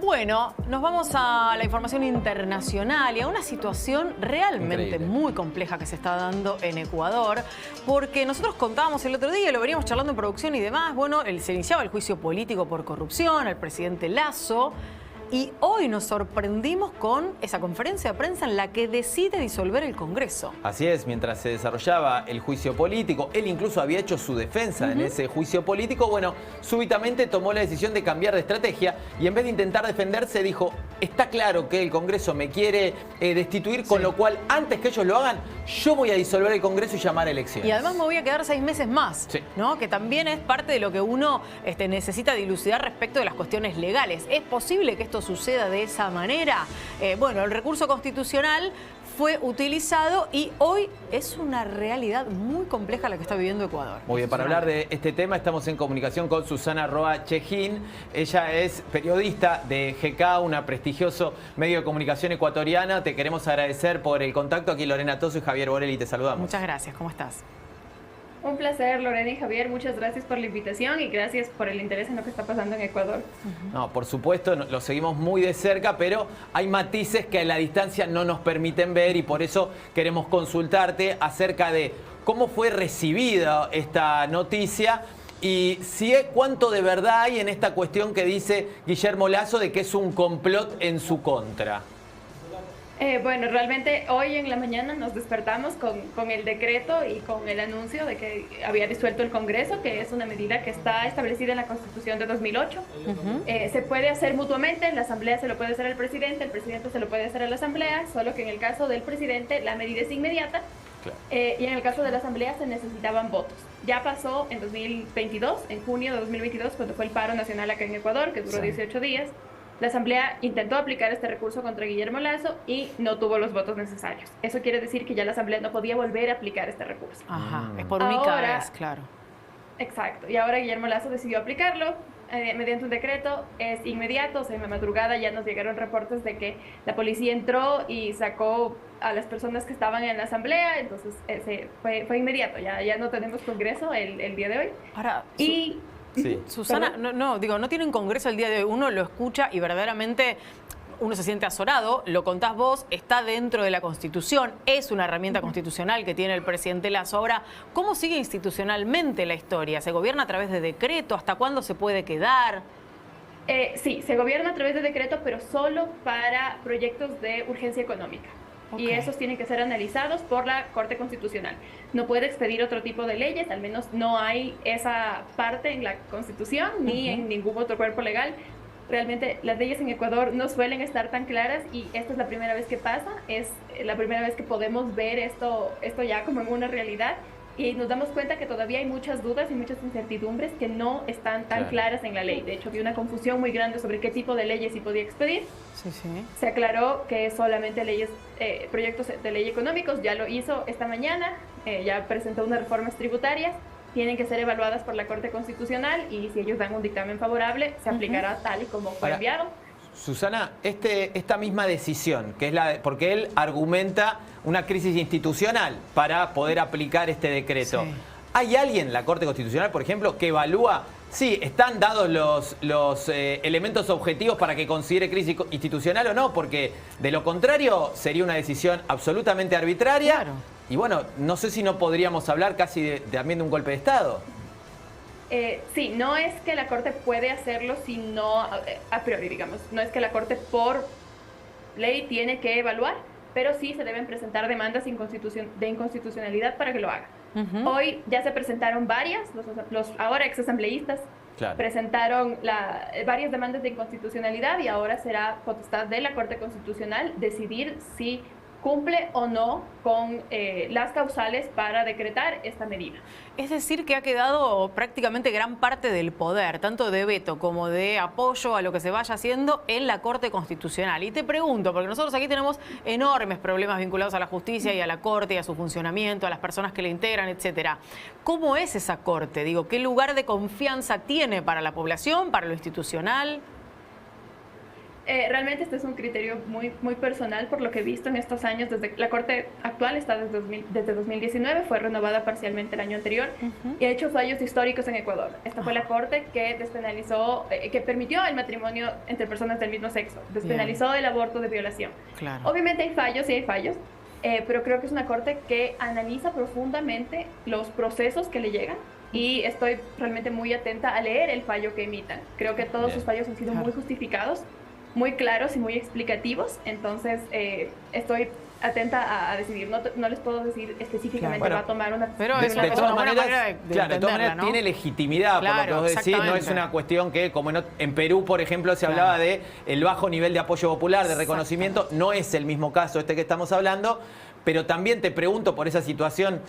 Bueno, nos vamos a la información internacional y a una situación realmente muy compleja que se está dando en Ecuador, porque nosotros contábamos el otro día, lo veníamos charlando en producción y demás, bueno, se iniciaba el juicio político por corrupción al presidente Lasso. Y hoy nos sorprendimos con esa conferencia de prensa en la que decide disolver el Congreso. Así es, mientras se desarrollaba el juicio político, él incluso había hecho su defensa en ese juicio político, bueno, súbitamente tomó la decisión de cambiar de estrategia y en vez de intentar defenderse dijo, está claro que el Congreso me quiere destituir, con lo cual antes que ellos lo hagan, yo voy a disolver el Congreso y llamar a elecciones. Y además me voy a quedar 6 meses más, ¿no? Que también es parte de lo que uno necesita dilucidar respecto de las cuestiones legales. ¿Es posible que esto suceda de esa manera? Bueno, el recurso constitucional fue utilizado y hoy es una realidad muy compleja la que está viviendo Ecuador. Muy bien, para hablar de este tema estamos en comunicación con Susana Roa Chejín. Ella es periodista de GK, una prestigioso medio de comunicación ecuatoriana. Te queremos agradecer por el contacto. Aquí Lorena Toso y Javier Borelli te saludamos. Muchas gracias, ¿cómo estás? Un placer, Lorena y Javier. Muchas gracias por la invitación y gracias por el interés en lo que está pasando en Ecuador. No, por supuesto, lo seguimos muy de cerca, pero hay matices que a la distancia no nos permiten ver y por eso queremos consultarte acerca de cómo fue recibida esta noticia y cuánto de verdad hay en esta cuestión que dice Guillermo Lasso de que es un complot en su contra. Bueno, realmente hoy en la mañana nos despertamos con el decreto y con el anuncio de que había disuelto el Congreso, que es una medida que está establecida en la Constitución de 2008. Se puede hacer mutuamente, la Asamblea se lo puede hacer al presidente se lo puede hacer a la Asamblea, solo que en el caso del presidente la medida es inmediata. Y en el caso de la Asamblea se necesitaban votos. Ya pasó en 2022, en junio de 2022, cuando fue el paro nacional acá en Ecuador, que duró 18 días. La Asamblea intentó aplicar este recurso contra Guillermo Lasso y no tuvo los votos necesarios. Eso quiere decir que ya la Asamblea no podía volver a aplicar este recurso. Ajá, es por única vez, claro. Exacto, y ahora Guillermo Lasso decidió aplicarlo mediante un decreto, es inmediato, o sea, en la madrugada ya nos llegaron reportes de que la policía entró y sacó a las personas que estaban en la Asamblea, entonces fue inmediato, ya no tenemos Congreso el día de hoy. Ahora, y... Sí. Susana, no tienen congreso el día de hoy, uno lo escucha y verdaderamente uno se siente azorado, lo contás vos, está dentro de la Constitución, es una herramienta constitucional que tiene el presidente Lasso. Ahora, ¿cómo sigue institucionalmente la historia? ¿Se gobierna a través de decreto? ¿Hasta cuándo se puede quedar? Sí, se gobierna a través de decreto, pero solo para proyectos de urgencia económica. Y esos tienen que ser analizados por la Corte Constitucional. No puede expedir otro tipo de leyes, al menos no hay esa parte en la Constitución ni en ningún otro cuerpo legal. Realmente las leyes en Ecuador no suelen estar tan claras y esta es la primera vez que pasa, es la primera vez que podemos ver esto ya como en una realidad. Y nos damos cuenta que todavía hay muchas dudas y muchas incertidumbres que no están tan claras en la ley. De hecho, había una confusión muy grande sobre qué tipo de leyes se podía expedir. Se aclaró que solamente proyectos de ley económicos, ya lo hizo esta mañana, ya presentó unas reformas tributarias, tienen que ser evaluadas por la Corte Constitucional y si ellos dan un dictamen favorable, se aplicará tal y como fue enviado. Susana, esta misma decisión, que es porque él argumenta una crisis institucional para poder aplicar este decreto. ¿Hay alguien, la Corte Constitucional, por ejemplo, que evalúa si están dados los elementos objetivos para que considere crisis institucional o no? Porque de lo contrario sería una decisión absolutamente arbitraria. Y bueno, no sé si no podríamos hablar casi también de un golpe de Estado. Sí, no es que la Corte puede hacerlo, sino a priori, digamos. No es que la Corte por ley tiene que evaluar, pero sí se deben presentar demandas de inconstitucionalidad para que lo haga. Hoy ya se presentaron varias, los ahora exasambleístas presentaron varias demandas de inconstitucionalidad y ahora será potestad de la Corte Constitucional decidir si cumple o no con las causales para decretar esta medida. Es decir, que ha quedado prácticamente gran parte del poder, tanto de veto como de apoyo a lo que se vaya haciendo en la Corte Constitucional. Y te pregunto, porque nosotros aquí tenemos enormes problemas vinculados a la justicia y a la Corte y a su funcionamiento, a las personas que la integran, etcétera. ¿Cómo es esa Corte? Digo, ¿qué lugar de confianza tiene para la población, para lo institucional? Realmente este es un criterio muy personal por lo que he visto en estos años. La Corte actual está desde 2019, fue renovada parcialmente el año anterior y ha hecho fallos históricos en Ecuador. Esta fue la Corte que despenalizó, que permitió el matrimonio entre personas del mismo sexo, despenalizó el aborto de violación. Claro. Obviamente hay fallos, sí hay fallos, pero creo que es una Corte que analiza profundamente los procesos que le llegan. Y estoy realmente muy atenta a leer el fallo que emitan. Creo que todos sus fallos han sido muy justificados, muy claros y muy explicativos, entonces estoy atenta a decidir. No les puedo decir específicamente va a tomar una... Pero de todas maneras, ¿no? Tiene legitimidad, por lo que vos decís, no es una cuestión que, como en Perú, por ejemplo, se hablaba de el bajo nivel de apoyo popular, de reconocimiento, no es el mismo caso este que estamos hablando, pero también te pregunto por esa situación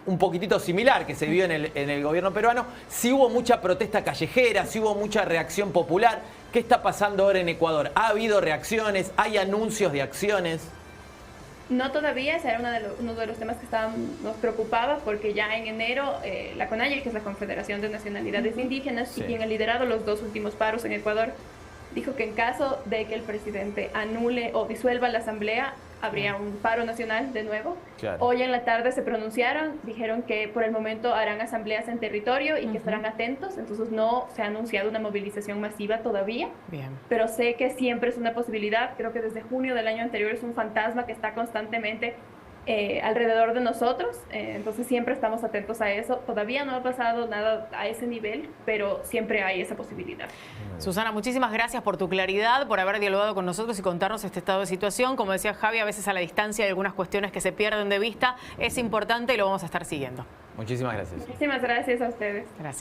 un poquitito similar que se vio en el gobierno peruano, si hubo mucha protesta callejera, si hubo mucha reacción popular. ¿Qué está pasando ahora en Ecuador? ¿Ha habido reacciones? ¿Hay anuncios de acciones? No todavía, ese era uno de los temas que nos preocupaba, porque ya en enero la CONAIE, que es la Confederación de Nacionalidades Indígenas, y quien ha liderado los 2 últimos paros en Ecuador, dijo que en caso de que el presidente anule o disuelva la asamblea, habría un paro nacional de nuevo. Claro. Hoy en la tarde se pronunciaron, dijeron que por el momento harán asambleas en territorio y que estarán atentos, entonces no se ha anunciado una movilización masiva todavía. Bien. Pero sé que siempre es una posibilidad. Creo que desde junio del año anterior es un fantasma que está constantemente alrededor de nosotros, entonces siempre estamos atentos a eso. Todavía no ha pasado nada a ese nivel, pero siempre hay esa posibilidad. Susana, muchísimas gracias por tu claridad, por haber dialogado con nosotros y contarnos este estado de situación. Como decía Javi, a veces a la distancia hay algunas cuestiones que se pierden de vista. Es importante y lo vamos a estar siguiendo. Muchísimas gracias. Muchísimas gracias a ustedes. Gracias.